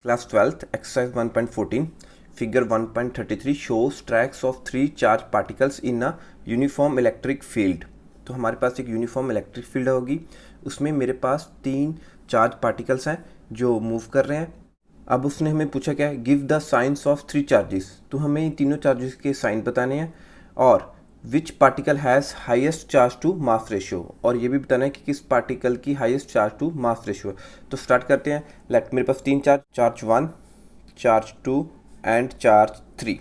Class 12th, exercise 1.14, figure 1.33 shows tracks of 3 charged particles in a uniform electric field। तो हमारे पास एक uniform electric field होगी, उसमें मेरे पास 3 चार्ज पार्टिकल्स हैं जो मूव कर रहे हैं। अब उसने हमें पूछा क्या है, give the science of 3 charges. तो हमें इन तीनों चार्जेस के साइन बताने हैं और which particle has highest charge to mass ratio, और ये भी बताना है कि किस पार्टिकल की highest charge to mass ratio है। तो स्टार्ट करते हैं। लेट मेरे पास 3 चार्ज 1, चार्ज 2 एंड चार्ज 3।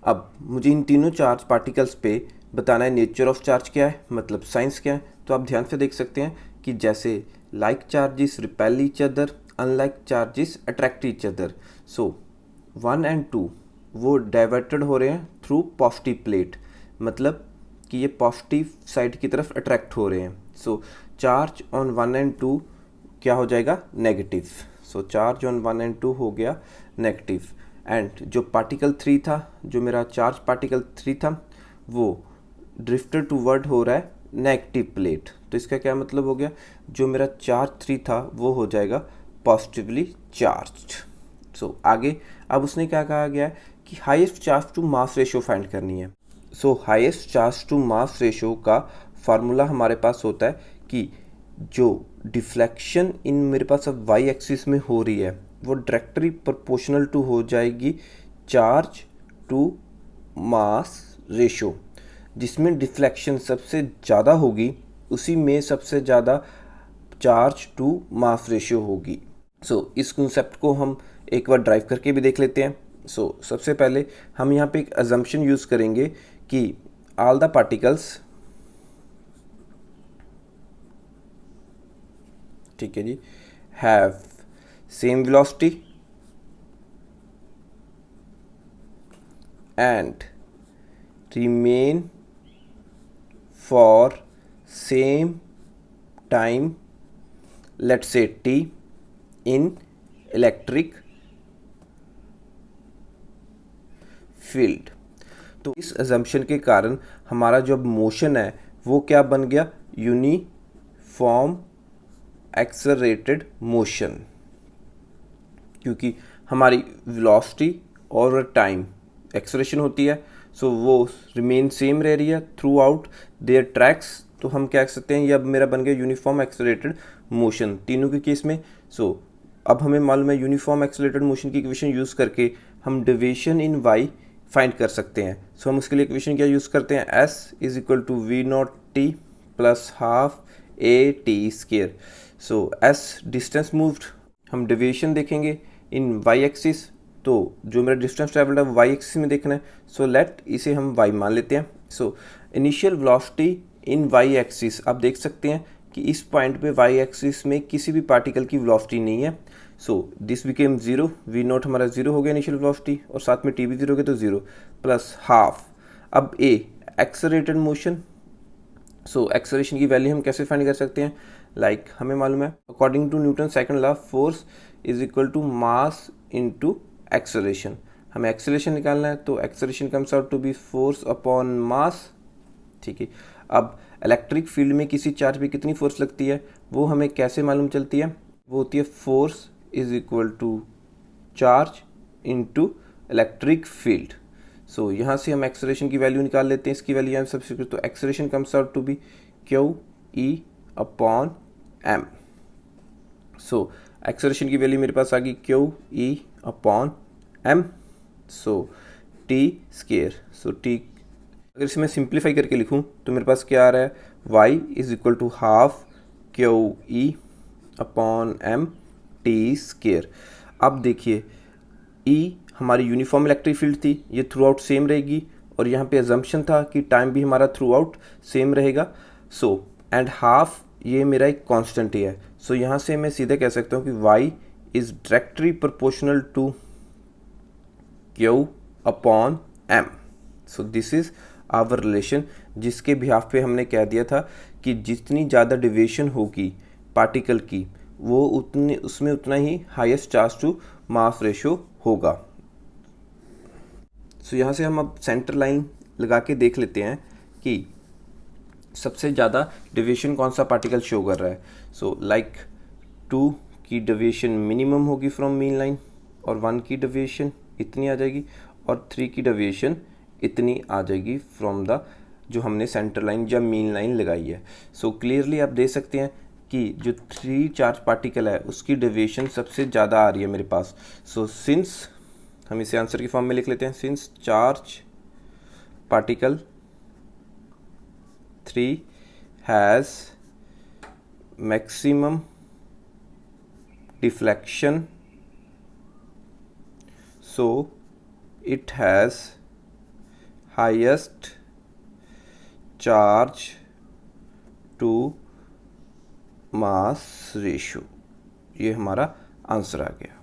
अब मुझे इन तीनों चार्ज पार्टिकल्स पे बताना है नेचर ऑफ चार्ज क्या है, मतलब साइंस क्या है। तो आप ध्यान से देख सकते हैं कि जैसे like charges repel each other, unlike charges attract each other. So 1 and 2 वो डाइवर्टेड हो रहे हैं थ्रू पॉजिटिव प्लेट, मतलब कि ये पॉजिटिव साइड की तरफ अट्रैक्ट हो रहे हैं। सो चार्ज ऑन 1 एंड 2 क्या हो जाएगा, negative. So charge on 1 and 2 हो गया नेगेटिव। एंड जो पार्टिकल 3 था, जो मेरा चार्ज पार्टिकल 3 था, वो ड्रिफ्टेड टूवर्ड हो रहा है नेगेटिव प्लेट। तो इसका क्या मतलब हो गया, जो मेरा चार्ज 3 था वो हो जाएगा पॉजिटिवली चार्ज्ड। सो आगे अब उसने क्या कहा गया है कि highest charge to mass ratio find करनी है। So highest charge to mass ratio का फार्मूला हमारे पास होता है कि जो डिफ्लेक्शन इन मेरे पास अब वाई एक्सिस में हो रही है वो डायरेक्टली प्रोपोर्शनल टू हो जाएगी चार्ज टू मास रेशियो। जिसमें डिफ्लेक्शन सबसे ज़्यादा होगी उसी में सबसे ज़्यादा चार्ज टू मास रेशियो होगी। सो इस कंसेप्ट को हम एक बार ड्राइव करके भी देख लेते हैं। सो सबसे पहले हम यहाँ पे एक अजम्पशन यूज़ करेंगे कि ऑल द पार्टिकल्स, ठीक है जी, have same velocity and remain for same time, let's say t, in electric field। तो इस assumption के कारण हमारा जो मोशन है वो क्या बन गया, यूनिफॉर्म एक्सेलरेटेड मोशन, क्योंकि हमारी वेलोसिटी और टाइम एक्सेलरेशन होती है। सो वो रिमेन सेम रह रही है थ्रू आउट देयर ट्रैक्स। तो हम क्या कह सकते हैं, ये अब मेरा बन गया यूनिफॉर्म एक्सेलरेटेड मोशन तीनों के केस में। सो अब हमें मालूम है यूनिफॉर्म एक्सेलरेटेड मोशन की इक्वेशन यूज़ करके हम डेविएशन इन वाई फाइंड कर सकते हैं। सो हम उसके लिए इक्वेशन क्या यूज़ करते हैं, S is equal to V naught T plus half A T square. So S distance moved, हम डेविएशन देखेंगे इन वाई एक्सिस, तो जो मेरा डिस्टेंस ट्रेवल्ड है वो वाई एक्सिस में देखना है। सो लेट इसे हम वाई मान लेते हैं। So initial velocity in Y axis, आप देख सकते हैं कि इस पॉइंट पे वाई एक्सिस में किसी भी पार्टिकल की वेलोसिटी नहीं है। So this became zero, V naught हमारा जीरो हो गया इनिशियल वेलोसिटी, और साथ में टी भी जीरो हो गया तो जीरो प्लस हाफ। अब ए एक्सेलरेटेड मोशन, सो एक्सेलरेशन की वैल्यू हम कैसे फाइंड कर सकते हैं, लाइक हमें मालूम है according to Newton second law force is equal to mass into acceleration. हमें एक्सेलरेशन निकालना है तो acceleration comes out to be force upon mass, ठीक है। अब इलेक्ट्रिक फील्ड में किसी चार्ज पे कितनी फोर्स लगती है वो हमें कैसे मालूम चलती है, वो होती है force is equal to charge into electric field. So यहाँ से हम एक्सेलरेशन की वैल्यू निकाल लेते हैं, इसकी वैल्यू हम सब्स्टिट्यूट, तो acceleration comes out to be Q E upon M. So acceleration की वैल्यू मेरे पास आ गई Q E upon M, so T square. So T अगर इसे मैं सिंप्लीफाई करके लिखूं तो मेरे पास क्या आ रहा है, Y is equal to half Q E upon M T square. अब देखिए ई हमारी यूनिफॉर्म इलेक्ट्रिक फील्ड थी, ये थ्रू आउट सेम रहेगी, और यहाँ पे अजम्पशन था कि टाइम भी हमारा थ्रू आउट सेम रहेगा। सो एंड हाफ ये मेरा एक कांस्टेंट ही है। सो यहाँ से मैं सीधे कह सकता हूँ कि y is directly proportional to q upon m। So this is our relation, जिसके बिहाफ पे हमने कह दिया था कि जितनी ज़्यादा डिविएशन होगी पार्टिकल की वो उतनी उसमें उतना ही highest charge to mass ratio होगा। सो यहाँ से हम अब सेंटर लाइन लगा के देख लेते हैं कि सबसे ज़्यादा डेविएशन कौन सा पार्टिकल शो कर रहा है। सो लाइक 2 की डेविएशन मिनिमम होगी फ्रॉम मीन लाइन, और 1 की डेविएशन इतनी आ जाएगी और 3 की डेविएशन इतनी आ जाएगी फ्रॉम द जो हमने सेंटर लाइन या मीन लाइन लगाई है। सो क्लियरली आप देख सकते हैं कि जो 3 चार्ज पार्टिकल है उसकी डेविएशन सबसे ज़्यादा आ रही है मेरे पास। सो सिंस हम इसे आंसर की फॉर्म में लिख लेते हैं, since charge particle 3 has maximum deflection, so it has highest charge to mass ratio। ये हमारा आंसर आ गया।